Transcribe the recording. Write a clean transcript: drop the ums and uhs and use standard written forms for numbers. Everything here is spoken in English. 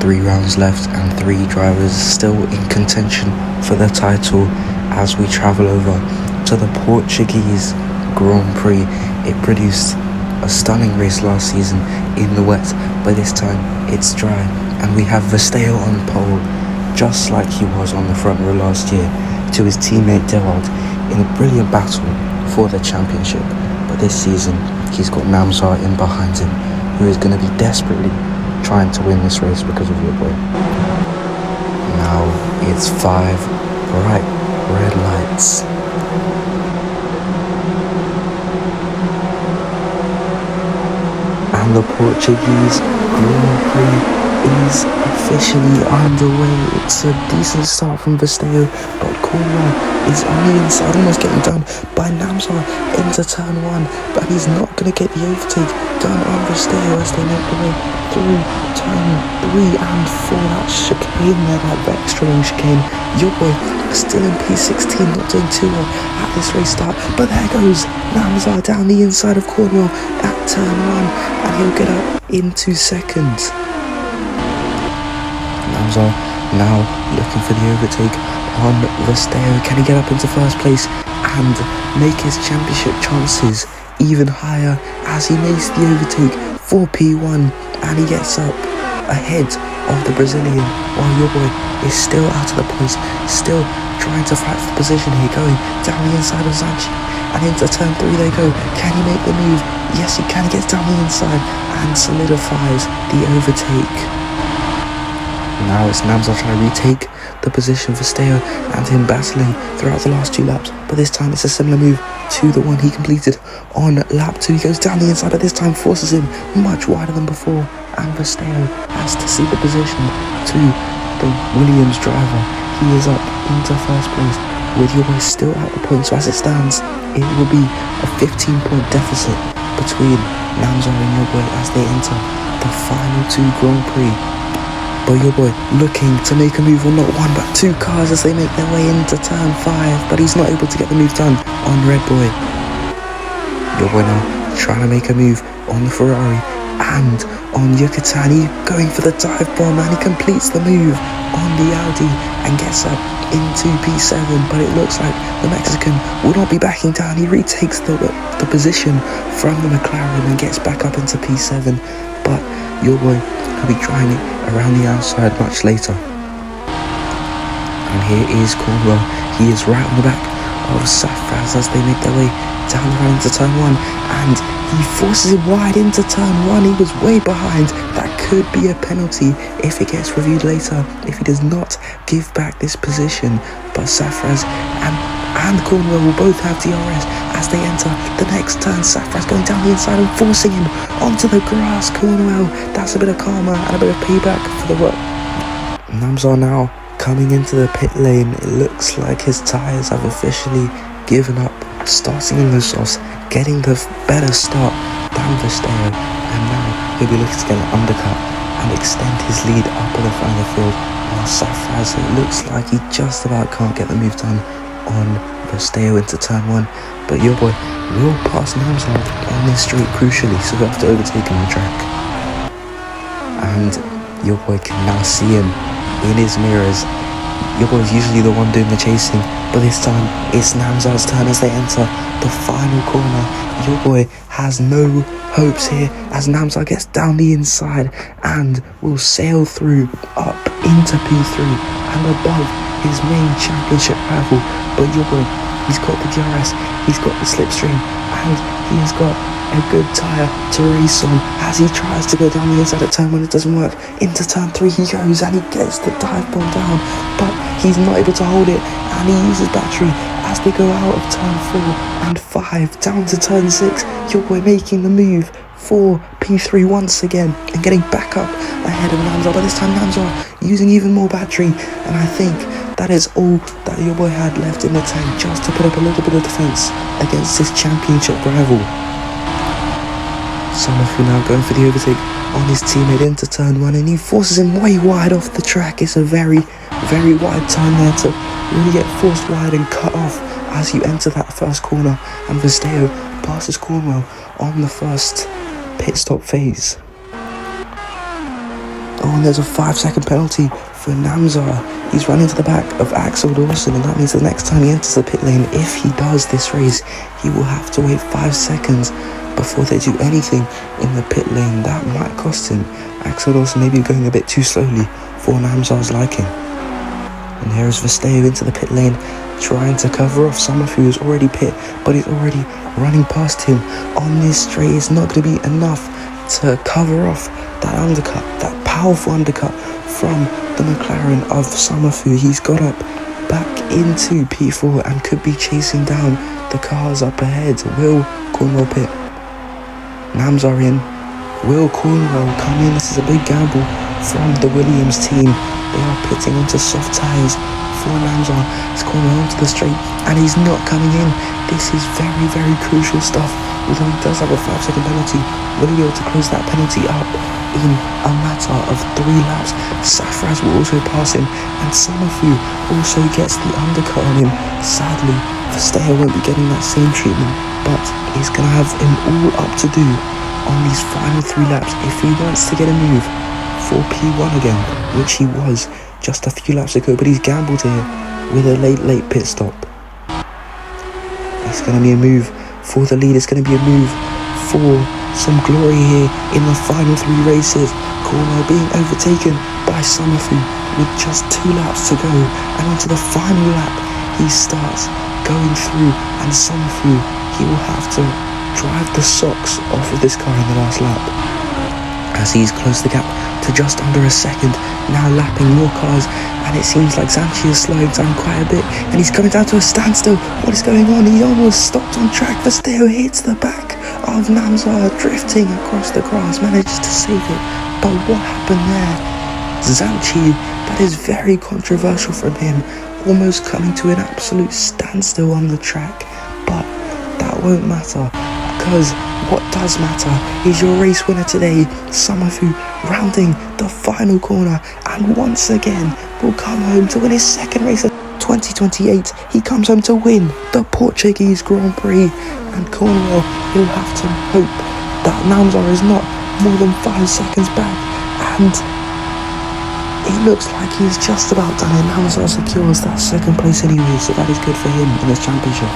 3 rounds left and 3 drivers still in contention for the title as we travel over to the Portuguese Grand Prix. It produced a stunning race last season in the wet, but this time it's dry, and we have Verstheo on pole, just like he was on the front row last year, to his teammate Gerald in a brilliant battle for the championship. But this season he's got Namzar in behind him, who is going to be desperately trying to win this race because of your boy. Now it's 5 bright red lights. And the Portuguese Grand Prix is officially underway. It's a decent start from Verstheo, but Cornwall is on the inside, almost getting done by Namzar into turn 1, but he's not going to get the overtake done on Verstheo as they make the way through turn 3 and 4. That chicane there, that extra long chicane. Your boy still in P16, not doing too well at this race start, but there goes Namzar down the inside of Cornwall at turn 1, and he'll get up into second. Namzar now looking for the overtake on Verstheo. Can he get up into first place and make his championship chances even higher as he makes the overtake for P1, and he gets up ahead of the Brazilian, while your boy is still out of the points, still trying to fight for position here, going down the inside of Zanchi, and into turn 3 they go. Can he make the move? Yes, he can. He gets down the inside and solidifies the overtake. Now it's Namzar trying to retake the position for Verstheo and him battling throughout the last 2 laps, but this time it's a similar move to the one he completed on lap 2. He goes down the inside, but this time forces him much wider than before, and Verstheo has to see the position to the Williams driver. He is up into first place with your boy still at the point, so as it stands it will be a 15-point deficit between Namzar and your boy as they enter the final 2 Grand Prix. But your boy looking to make a move on not 1 but 2 cars as they make their way into turn 5, but he's not able to get the move done on Red Boy. Your boy now trying to make a move on the Ferrari and on Yucatán, going for the dive bomb, and he completes the move on the Audi and gets up into P7, but it looks like the Mexican will not be backing down. He retakes the position from the McLaren and gets back up into P7, but your boy will be trying it around the outside much later. And here is Cornwall. He is right on the back of Safraz as they make their way down the road into turn 1, and he forces him wide into turn 1. He was way behind. That could be a penalty if it gets reviewed later, if he does not give back this position. But Safraz and Cornwall will both have DRS as they enter the next turn. Safraz going down the inside and forcing him onto the grass. Cornwall, that's a bit of karma and a bit of payback for the work. Namzar now coming into the pit lane. It looks like his tyres have officially given up, starting in the sauce, getting the better start than Verstheo, and now he'll be looking to get an undercut and extend his lead up at the front of the field. While Safraz, it looks like he just about can't get the move done on Verstheo into turn 1, but your boy will pass Namzar on this straight crucially, so he'll have to overtake him on the track. And your boy can now see him in his mirrors. Your boy's usually the one doing the chasing, but this time it's Namzar's turn as they enter the final corner. Your boy has no hopes here as Namzar gets down the inside and will sail through up into P3 and above his main championship rival. But your boy, he's got the DRS, he's got the slipstream, and he has got a good tyre to race on as he tries to go down the inside at turn 1. It doesn't work. Into turn 3 he goes and he gets the dive bomb down, but he's not able to hold it, and he uses battery as they go out of turn 4 and 5 down to turn 6. Your boy making the move for P3 once again and getting back up ahead of Namzar, but this time Namzar using even more battery, and I think that is all that your boy had left in the tank just to put up a little bit of defence against his championship rival. Somerville now going for the overtake on his teammate into turn 1, and he forces him way wide off the track. It's a very, very wide turn there to really get forced wide and cut off as you enter that first corner, and Verstheo passes Cornwall on the first pit stop phase. Oh, and there's a 5-second penalty for Namzar. He's running to the back of Axel Dawson, and that means the next time he enters the pit lane, if he does this race, he will have to wait 5 seconds before they do anything in the pit lane. That might cost him. Axel Dawson maybe going a bit too slowly for Namzar's liking. And here is Verstheo into the pit lane, trying to cover off Summerfu, who's already pit, but he's already running past him on this straight. It's not going to be enough to cover off that undercut, that powerful undercut from the McLaren of Summerfu. He's got up back into P4 and could be chasing down the cars up ahead. Will Cornwell pit? Namzar in. Will Cornwell come in? This is a big gamble from the Williams team. They are pitting onto soft tyres for Namzar. He's Cornwell onto the straight and he's not coming in. This is very, very crucial stuff. Although he does have a 5-second penalty, will he be able to close that penalty up in a matter of 3 laps? Safraz will also pass him, and Summerfu also gets the undercut on him. Sadly, Verstheo won't be getting that same treatment, but he's going to have him all up to do on these final 3 laps if he wants to get a move for P1 again, which he was just a few laps ago, but he's gambled here with a late pit stop. It's going to be a move for the lead. It's going to be a move for some glory here in the final 3 races. Cornwell being overtaken by Summerfu with just 2 laps to go, and onto the final lap he starts going through, and Summerfu, he will have to drive the socks off of this car in the last lap as he's closed the gap to just under a second, now lapping more cars, and it seems like Zanchi is slowing down quite a bit, and he's coming down to a standstill. What is going on? He almost stopped on track. Verstheo hits the back of Namzar, drifting across the grass, manages to save it, but what happened there? Zanchi, that is very controversial from him, almost coming to an absolute standstill on the track, but that won't matter, because what does matter is your race winner today, Summerfu, rounding the final corner, and once again will come home to win his 2nd race of 2028. He comes home to win the Portuguese Grand Prix, and Cornwell, he'll have to hope that Namzar is not more than 5 seconds back, and it looks like he's just about done it. Namzar secures that 2nd place anyway, so that is good for him in his championship.